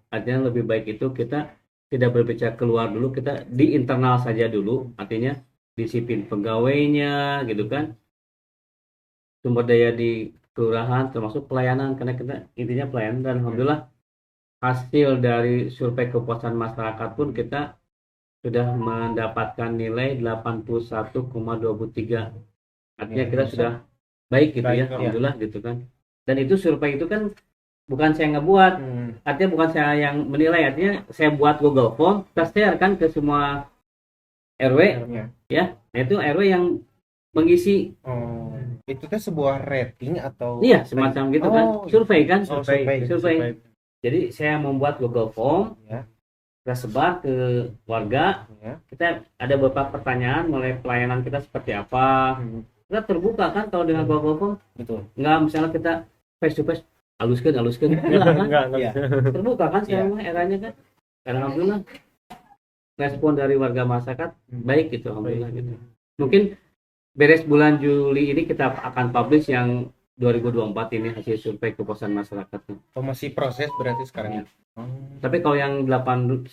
S3: Artinya lebih baik itu kita tidak berbicara keluar dulu, kita di internal saja dulu, artinya disiplin pegawainya gitu kan, sumber daya di kelurahan termasuk pelayanan, karena kita intinya pelayanan. Dan alhamdulillah hasil dari survei kepuasan masyarakat pun kita sudah mendapatkan nilai 81,23, artinya kita sudah baik gitu ya, alhamdulillah gitu kan. Dan itu survei itu kan bukan saya ngebuat, artinya bukan saya yang menilai, artinya saya buat Google Form, kita share kan ke semua RW ya. Nah, itu RW yang mengisi.
S2: Oh, itu teh sebuah rating atau
S3: Iya, semacam gitu kan, survei kan,
S2: survei.
S3: Jadi saya membuat Google Form,
S2: Ya.
S3: kita sebar ke warga.
S2: Ya.
S3: Kita ada beberapa pertanyaan mulai pelayanan kita seperti apa. Kita terbuka kan kalau dengan Google Form.
S2: Betul.
S3: Nggak misalnya kita face to face, haluskan enggak kan.
S1: Enggak.
S3: Terbuka kan sekarang eranya kan. Dan alhamdulillah respon dari warga masyarakat baik gitu, alhamdulillah gitu. Mungkin beres bulan Juli ini kita akan publish yang 2024 ini hasil survei kepuasan masyarakat.
S2: Oh, masih proses berarti sekarang ya.
S3: Tapi kalau yang 81,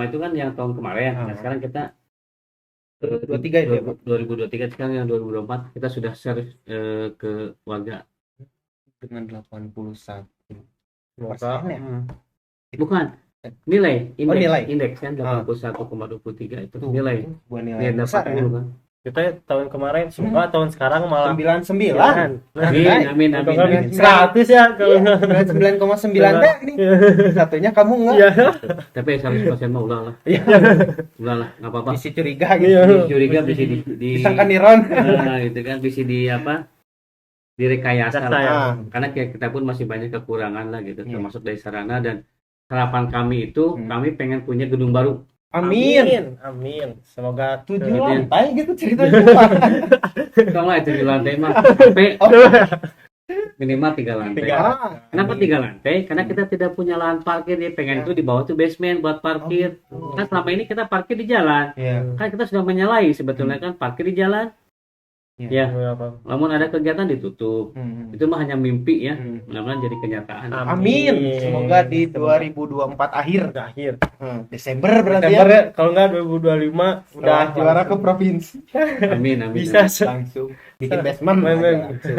S3: itu kan yang tahun kemarin. Nah, sekarang kita
S2: 2023 itu ya, Pak?
S3: 2023, sekarang yang 2024 kita sudah share ke warga
S2: Dengan 81.
S1: Semoga
S2: ya?
S3: bukan nilai indeks,
S2: nilai.
S3: indeks kan 81,23 itu nilai.
S2: Buat nilai besar ya.
S3: kan.
S1: kita tahun kemarin, semoga tahun sekarang malah
S2: 99.
S3: Amin.
S1: 100 ya kalau
S2: 99,9 teh ini. Satunya kamu enggak.
S1: Iya.
S3: Tapi 100% mah ulah lah. Ulah lah, enggak apa-apa.
S2: Bisa curiga gitu.
S1: Iya.
S3: Curiga bisa di
S2: Disangka niron.
S3: nah, gitu kan, bisa di apa? Direkayasa lah.
S1: Ya.
S3: Karena kita pun masih banyak kekurangan lah gitu,
S2: Iya.
S3: termasuk dari sarana. Dan harapan kami itu kami pengen punya gedung baru.
S2: Amin.
S1: Semoga
S2: 7
S3: Gitu ya.
S2: lantai gitu ceritanya.
S3: Kalau itu di lantai mah sampai minimal 3 lantai. Kenapa 3 lantai? Karena kita tidak punya lahan parkir, dia pengen itu di bawah tuh basement buat parkir. Kan selama ini kita parkir di jalan.
S2: Iya.
S3: Kan kita sudah menyalahi sebetulnya kan, parkir di jalan. Ya, namun ada kegiatan ditutup. Itu mah hanya mimpi ya. Mudah-mudahan jadi kenyataan.
S2: Amin. Semoga di 2024 akhir. Desember berarti
S1: Desember,
S2: ya.
S1: kalau enggak 2025 udah
S2: juara ke provinsi.
S3: Amin.
S1: Bisa
S2: Langsung bikin basement aja langsung.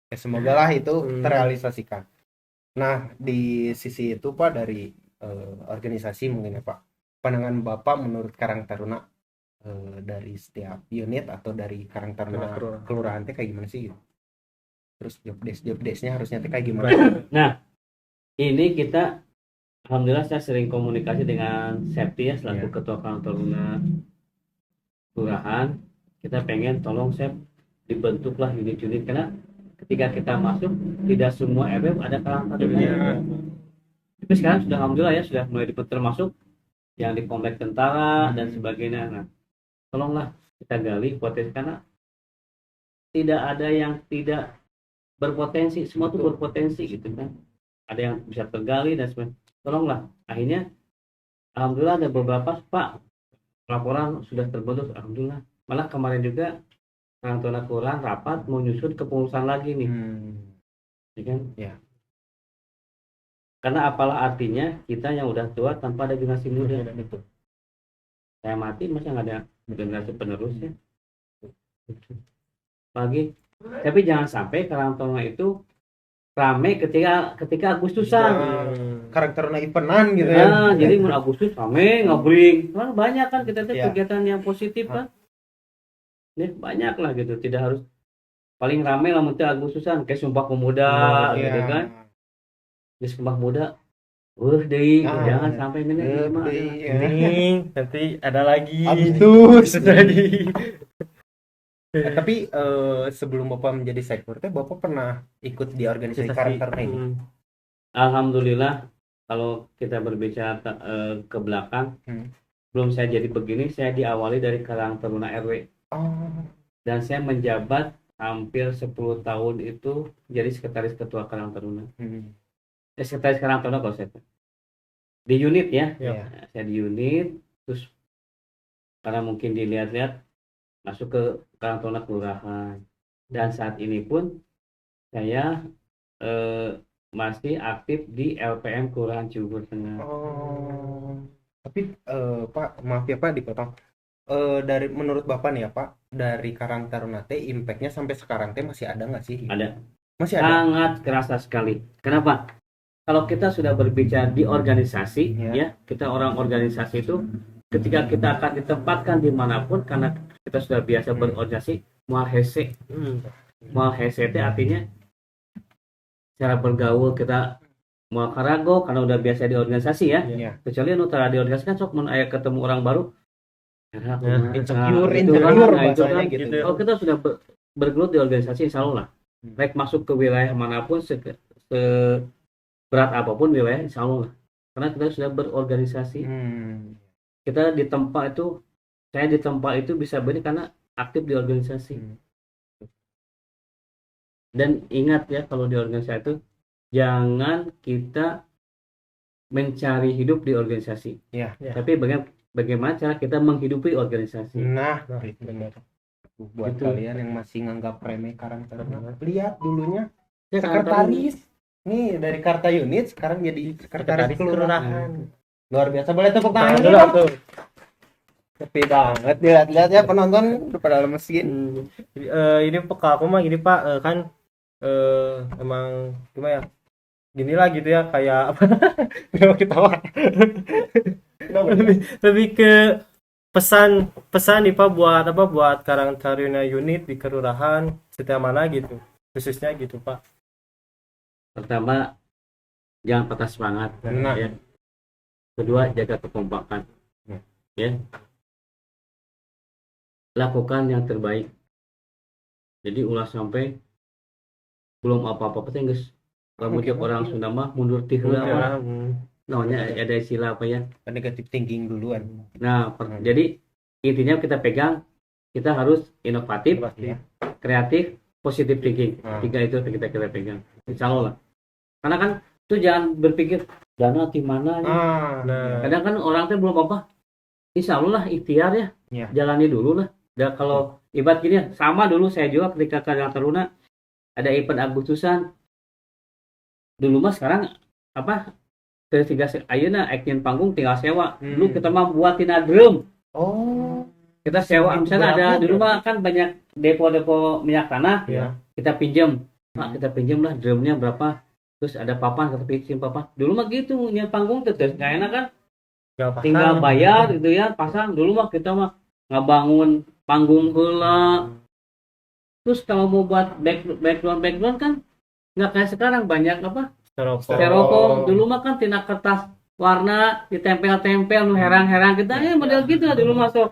S2: Ya, semoga lah itu terrealisasikan. Nah, di sisi itu Pak, dari organisasi mungkin ya Pak, pandangan Bapak menurut Karang Taruna dari setiap unit atau dari Karang Taruna kelurahan teh kayak gimana sih gitu? Terus job desknya harusnya teh kayak gimana?
S3: Nah, ini kita alhamdulillah saya sering komunikasi dengan Septi ya selaku ketua Karang Taruna kelurahan. Kita pengen tolong Sep dibentuklah unit-unit, karena ketika kita masuk tidak semua RW ada Karang Taruna. Tapi sekarang sudah alhamdulillah ya sudah mulai termasuk yang di komplek tentara dan sebagainya. Nah, tolonglah kita gali potensi, karena tidak ada yang tidak berpotensi, semua itu berpotensi gitu kan. Ada yang bisa tergali dan sebagainya. Tolonglah. Akhirnya alhamdulillah ada beberapa Pak laporan sudah terbentuk, alhamdulillah. Malah kemarin juga Karang Taruna kelurahan rapat mau nyusun kepengurusan lagi nih. Ya kan?
S2: Ya.
S3: Karena apalah artinya kita yang udah tua tanpa ada generasi muda.
S2: Betul.
S3: Saya mati masa nggak ada generasi penerusnya. Lagi. Tapi jangan sampai Karang Taruna itu rame ketika Agustusan.
S2: Karang Taruna eventan gitu ya.
S3: Nah, jadi mun Agustus rame ngabring. Kan banyak kan kita tuh kegiatan yang positif kan. Nih banyak lah gitu, tidak harus paling rame lah menteri Agustusan kayak Sumpah Pemuda gitu kan. Di Sumpah Pemuda deui jangan sampai ini
S1: nanti ada lagi
S2: Agustus lagi. Tapi sebelum Bapak menjadi sektor teh Bapak pernah ikut di organisasi Karang Taruna ini?
S3: Alhamdulillah, kalau kita berbicara ke belakang, belum saya jadi begini, saya diawali dari Karang Taruna RW. Dan saya menjabat hampir 10 tahun itu jadi sekretaris ketua Karang Taruna. Sekretaris Karang Taruna kalau saya di unit ya. Saya di unit, terus karena mungkin dilihat-lihat masuk ke Karang Taruna kelurahan, dan saat ini pun saya masih aktif di LPM Kelurahan Cibubur Tengah.
S2: Tapi Pak, maaf ya Pak dipotong. Dari menurut Bapak nih ya Pak, dari Karang Taruna teh impact-nya sampai sekarang teh masih ada nggak sih?
S3: Ada.
S2: Masih ada.
S3: Sangat kerasa sekali. Kenapa? Kalau kita sudah berbicara di organisasi, ya kita orang organisasi itu, ketika kita akan ditempatkan dimanapun, karena kita sudah biasa berorganisasi, mual hese teh artinya cara bergaul kita mual karago karena udah biasa di organisasi ya. Kecuali nutara di organisasi kan sok mun aya ketemu orang baru
S2: insecure
S3: bahasanya gitu. Kalau kita sudah bergelut di organisasi, insya Allah baik masuk ke wilayah manapun berat apapun wilayah, insya Allah karena kita sudah berorganisasi. Kita di tempat itu, saya di tempat itu bisa beri karena aktif di organisasi. Dan ingat ya, kalau di organisasi itu jangan kita mencari hidup di organisasi, tapi bagaimana cara kita menghidupi organisasi.
S2: Nah, benar. Buat kalian yang masih nganggap remeh Karang Taruna, lihat dulunya sekretaris. Nih dari Karta Unit sekarang jadi sekretaris kelurahan. Luar biasa, boleh tepuk tangan dulu tuh. Sepi banget lihat-lihat ya penonton udah pada lemes gini.
S1: Ini peka aku mah gini Pak, kan emang gimana ya? Ginilah gitu ya, kayak apa? Kenapa ketawa? lebih ke pesan nih Pak buat Karang Taruna unit di kelurahan setiap mana gitu, khususnya gitu Pak.
S3: Pertama, jangan patah semangat. Ya. Kedua, jaga kekompakan. Ya. Lakukan yang terbaik. Jadi ulah sampai belum apa-apa penting guys. Kalau orang Sunda mah mundur ti heula. Namanya ada istilah apa ya?
S2: Negative thinking duluan.
S3: Nah, jadi intinya kita pegang, kita harus inovatif, kreatif, positive thinking. Tiga itu kita pegang. Insya Allah. Karena kan itu jangan berpikir dana di mana. Kadang kan orang tuh belum apa. Insya Allah lah ikhtiar ya. Jalani dulu lah. Dan kalau ibarat gini sama dulu saya juga ketika Karang Taruna ada event Agustusan. Dulu mah sekarang apa ketiga ayeuna action panggung tinggal sewa. Dulu kita mah buat tina drum.
S2: Oh.
S3: Kita sewa misalnya ada di rumah kan banyak depo-depo minyak tanah.
S2: Ya.
S3: Kita pinjam. Pak, kita pinjam lah drumnya berapa. Terus ada papan, kita pinjam papan. Dulu mah gitu, punya panggung terus enggak enak kan. Tinggal bayar gitu ya, pasang. Dulu mah kita mah ngebangun panggung heula. Terus kalau mau buat background kan nggak kayak sekarang banyak apa styrofoam. Dulu mah kan tina kertas warna ditempel-tempel nu herang-herang kita model gitu lah dulu masuk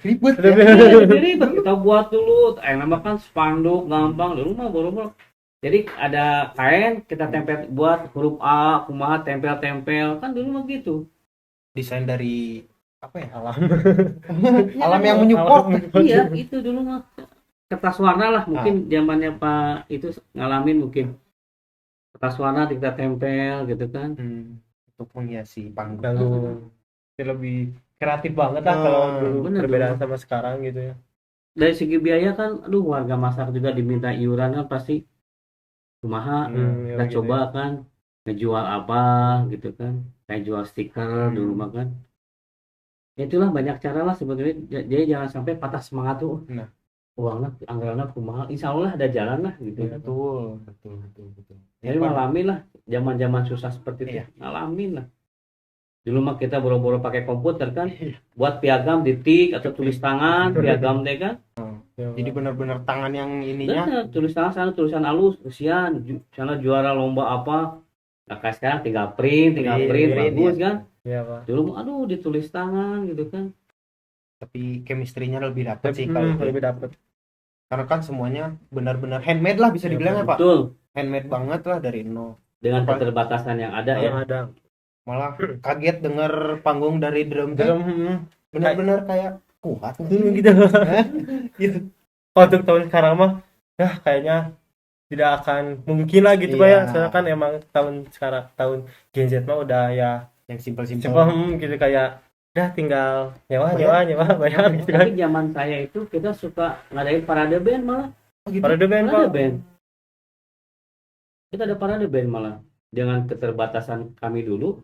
S2: Ribet
S3: ribet kita buat dulu nama kan spanduk gampang dulu mah boro-boro. Jadi ada kain kita tempel buat huruf A kumaha tempel-tempel kan dulu mah gitu.
S2: Desain dari apa ya,
S1: alam
S2: alam yang menyupport.
S3: Iya itu dulu mah kertas warna lah mungkin zamannya Pak itu ngalamin mungkin kertas warna kita tempel gitu kan
S2: untuk menghiasi panggung.
S1: Lebih kreatif banget lah kalau dulu perbedaan sama sekarang gitu ya.
S3: Dari segi biaya kan aduh warga masyarakat juga diminta iuran kan pasti kumaha kita coba ya. Kan ngejual apa gitu kan kayak jual stiker dulu mah kan ya itulah banyak cara lah sebetulnya jadi jangan sampai patah semangat tuh uangnya anggarannya kumaha insya Allah ada jalan lah gitu
S2: ya, betul
S3: jadi ngalamin lah zaman susah seperti itu ngalamin lah dulu mah kita boro-boro pakai komputer kan buat piagam ditik atau tulis tangan piagam deh kan
S2: jadi benar-benar tangan yang ininya
S3: bener, tulis tangan sana tulisan halus usian sana juara lomba apa nah kayak sekarang tinggal print bagus kan
S1: ya, Pak.
S3: dulu aduh ditulis tangan gitu kan
S2: tapi chemistry-nya lebih dapat sih kalau
S1: lebih dapat
S2: karena kan semuanya benar-benar handmade lah bisa dibilang ya Pak.
S3: Betul.
S2: Handmade banget lah dari nol.
S3: Dengan keterbatasan yang ada ya.
S1: Ada.
S2: Malah kaget denger panggung dari drum benar-benar kayak kuat
S1: gitu. Gitu. Untuk tahun sekarang mah ya kayaknya tidak akan mungkin lah gitu Pak ya. Soalnya kan emang tahun sekarang tahun Gen Z mah udah ya
S2: yang simpel-simpel
S1: gitu kayak udah tinggal nyewa bayar gitu kan.
S3: Tapi zaman saya itu kita suka ngadain parade band malah.
S1: Gitu. Parade band.
S3: Kita ada parade band malah dengan keterbatasan kami dulu.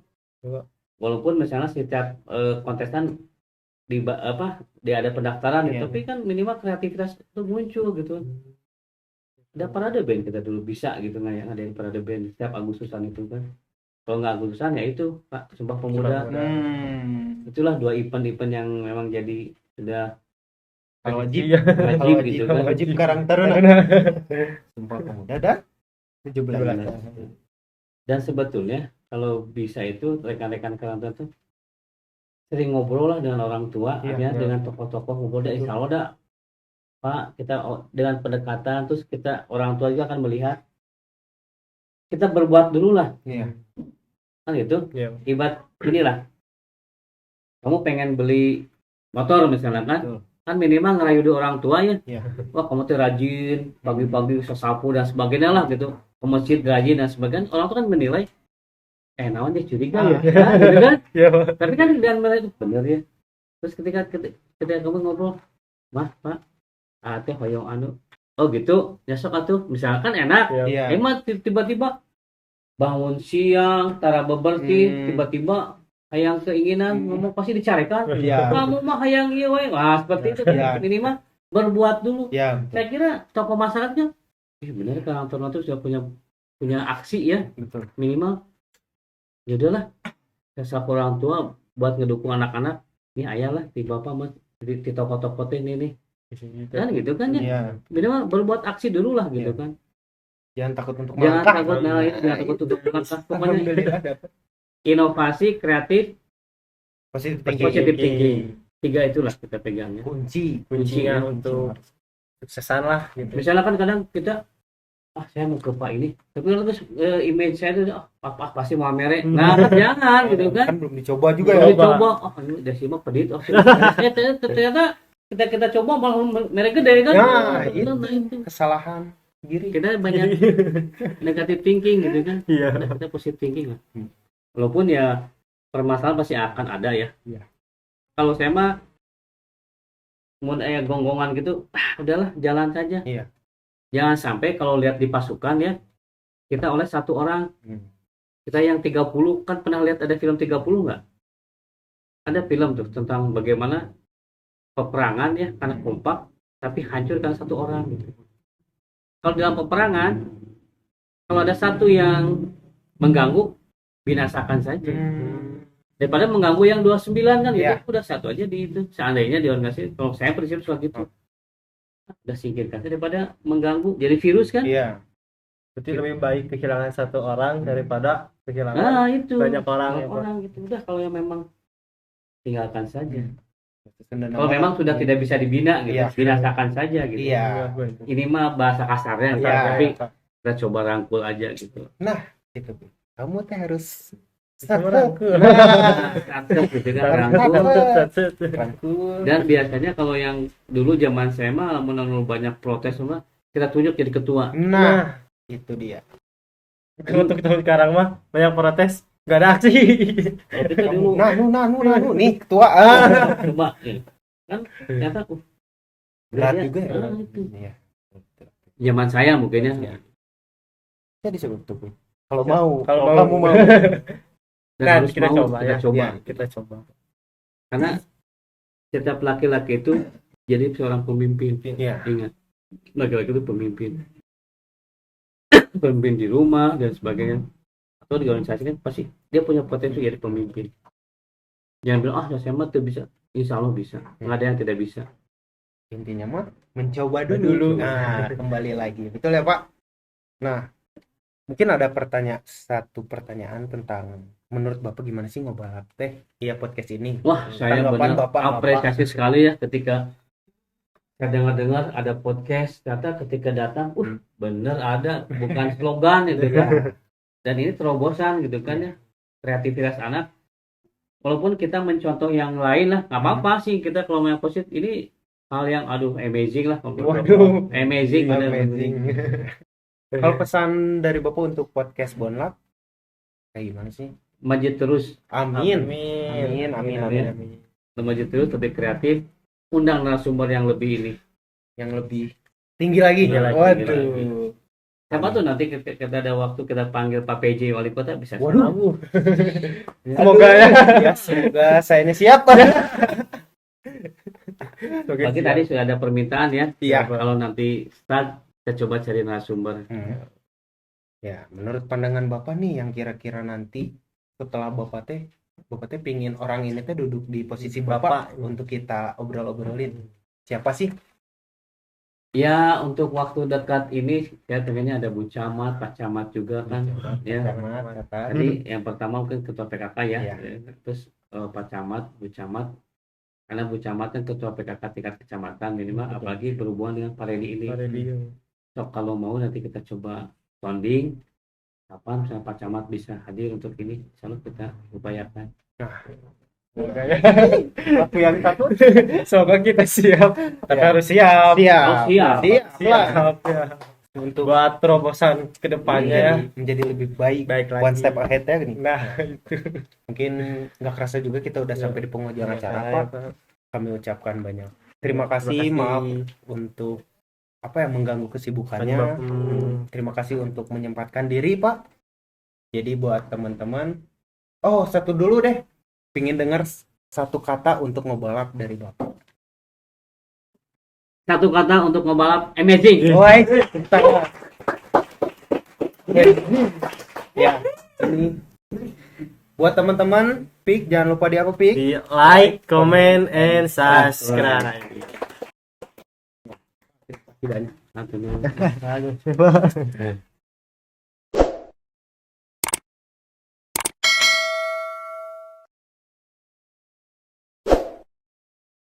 S3: Walaupun misalnya setiap kontestan dia ada pendaftaran tapi kan minimal kreativitas itu muncul gitu. Ada parade band kita dulu bisa gitu ngadain parade band setiap Agustusan itu kan. Kalau nggak Agustusan ya itu Pak Sumpah Pemuda. Itulah dua event yang memang jadi sudah
S2: wajib gitu kan. Wajib Karang Taruna. Sumpah Pemuda dan 17.
S3: Dan sebetulnya kalau bisa itu rekan-rekan Karang Taruna tuh sering ngobrol lah dengan orang tua, dengan tokoh-tokoh ngobrol dah insya Allah dah Pak kita dengan pendekatan terus kita orang tua juga akan melihat kita berbuat dulu lah. Kan gitu ibarat inilah kamu pengen beli motor misalnya kan minimal ngerayu orang tua ya wah kamu tuh rajin pagi-pagi sesapu dan sebagainya lah gitu ke masjid rajin dan sebagainya orang tuh kan menilai naon dia curiga ya gitu kan tapi kan dan itu bener ya terus ketika kamu ngobrol Pak teh hoyong anu oh gitu besok atuh misalkan enak emang tiba-tiba bangun siang, tara bebersih, tiba-tiba hayang keinginan ngomong pasti dicarikan. Kamu mah hayang ieu we. Wah, seperti itu minimal berbuat dulu. Saya kira tokoh masyarakatnya benar Karang Taruna itu sudah punya aksi ya. Betul. Minimal ya udahlah. Saya orang tua buat ngedukung anak-anak. Nih ayah lah di bapak mah di toko-toko teh ini. Kan gitu kan ya. Minimal berbuat aksi dulu lah gitu kan.
S2: Jangan takut untuk melangkah.
S3: Jangan takut untuk melangkah. Pokoknya inovasi, kreatif, positif thinking. 3 itulah kita pegangnya.
S1: Kuncinya untuk suksesan lah. Gitu.
S3: Misalnya kan kadang kita, saya mau ke Pak ini, tapi terus image saya itu, pasti mau merek. Nah kan jangan gitu kan.
S2: Kan belum dicoba juga
S3: ya. Dicoba, ini udah simak pedit. Ternyata kita coba malah merek gede kan.
S2: Nah itu kesalahan.
S3: Kita banyak negatif thinking gitu kan. Kita positive thinking lah. Walaupun ya permasalahan pasti akan ada ya. Kalau saya mah mau gonggongan gitu, udahlah jalan saja.
S2: Iya.
S3: Jangan sampai kalau lihat di pasukan ya, kita oleh satu orang. Kita yang 30, kan pernah lihat ada film 30 nggak? Ada film tuh tentang bagaimana peperangan ya, karena kompak, tapi hancur karena satu orang gitu. Kalau dalam peperangan, kalau ada satu yang mengganggu, binasakan saja. Daripada mengganggu yang 29 kan, itu udah satu aja di itu. Seandainya di organisasi, kalau saya prinsip soal gitu, udah singkirkan daripada mengganggu, jadi virus kan?
S2: Iya.
S1: Berarti lebih baik kehilangan satu orang daripada kehilangan
S3: itu
S1: banyak orang.
S3: Orang gitu. Udah kalau yang memang tinggalkan saja.
S2: Kalau
S3: memang sudah tidak bisa dibina gitu, binasakan saja gitu.
S2: Iya.
S3: Ini mah bahasa kasarnya, tapi kita coba rangkul aja gitu.
S2: Nah, itu kamu teh harus
S1: rangkul.
S3: Dan biasanya kalau yang dulu zaman saya mah menurut banyak protes semua, kita tunjuk jadi ketua.
S2: Nah, itu dia.
S1: Untuk tahun sekarang mah banyak protes, nggak ada aksi.
S3: Itu dulu.
S2: Nah, nih ketua.
S3: Coba ya. Kan ternyata
S2: berat juga ya.
S3: Iya. Zaman saya mungkin ya.
S2: Ya disebut tuh. Kalau kamu mau.
S3: Dan
S1: kita coba.
S3: Kita coba. Karena setiap laki-laki itu jadi seorang pemimpin.
S2: Ya.
S3: Ingat, laki-laki itu pemimpin. Pemimpin di rumah dan sebagainya, atau di organisasi kan pasti dia punya potensi jadi pemimpin. Jangan bilang saya mah tuh bisa. Insya Allah bisa. Nggak ada yang tidak bisa.
S2: Intinya mah mencoba dulu. Nah, kembali lagi. Betul ya Pak? Nah, mungkin ada satu pertanyaan tentang menurut Bapak gimana sih ngobalap teh? Iya podcast ini.
S3: Wah, saya benar apresiasi sekali ya ketika saya dengar ada podcast, ternyata ketika datang, bener ada, bukan slogan gitu kan. Dan ini terobosan gitu kan ya, kreativitas anak. Walaupun kita mencontoh yang lain lah, nggak apa-apa sih kita kalau yang positif ini hal yang amazing lah.
S2: Waduh,
S3: amazing.
S2: Kalau pesan dari Bapak untuk podcast Bonlab kayak gimana sih?
S3: Maju terus.
S2: Amin.
S3: Maju terus, lebih kreatif. Undang narasumber yang lebih ini,
S2: yang lebih tinggi lagi. Waduh.
S3: Siapa tuh nanti kita ada waktu kita panggil Pak PJ Wali Kota bisa.
S2: Waduh. Semoga ya. Semoga saya ini siap.
S3: Bagi tadi sudah ada permintaan ya.
S2: Iya.
S3: Kalau nanti start kita coba cari narasumber.
S2: Ya, menurut pandangan Bapak nih yang kira-kira nanti setelah Bapak teh pingin orang ini teh duduk di posisi Bapak untuk kita obrolin. Siapa sih?
S3: Ya, untuk waktu dekat ini saya pengennya ada Bu Camat, Pak Camat juga kan. Ya. Tadi yang pertama mungkin ketua PKK ya. Terus Pak Camat, Bu Camat. Karena Bu Camat kan ketua PKK tingkat kecamatan minimal, apalagi berhubungan dengan Pak Redi ini. So, kalau mau nanti kita coba sounding kapan misalnya Pak Camat bisa hadir untuk ini, selalu kita upayakan.
S1: Aku yang takut. Semoga kita siap. Kita harus siap.
S3: Siap
S1: ya. Untuk buat terobosan kedepannya
S2: menjadi lebih baik lagi. One step ahead ya nih.
S1: Nah, itu.
S2: Mungkin nggak kerasa juga kita udah sampai di penghujung acara Pak. Kami ucapkan banyak terima kasih. Maaf untuk mengganggu kesibukannya. Terima kasih untuk menyempatkan diri Pak. Jadi buat teman-teman, satu dulu deh, pingin dengar satu kata untuk ngobalap dari Bapak.
S3: Satu kata untuk ngobalap, amazing.
S2: Ya, ini buat teman-teman, Pik, jangan lupa di apa Pik?
S1: Di like, comment, and subscribe.
S3: Tidak.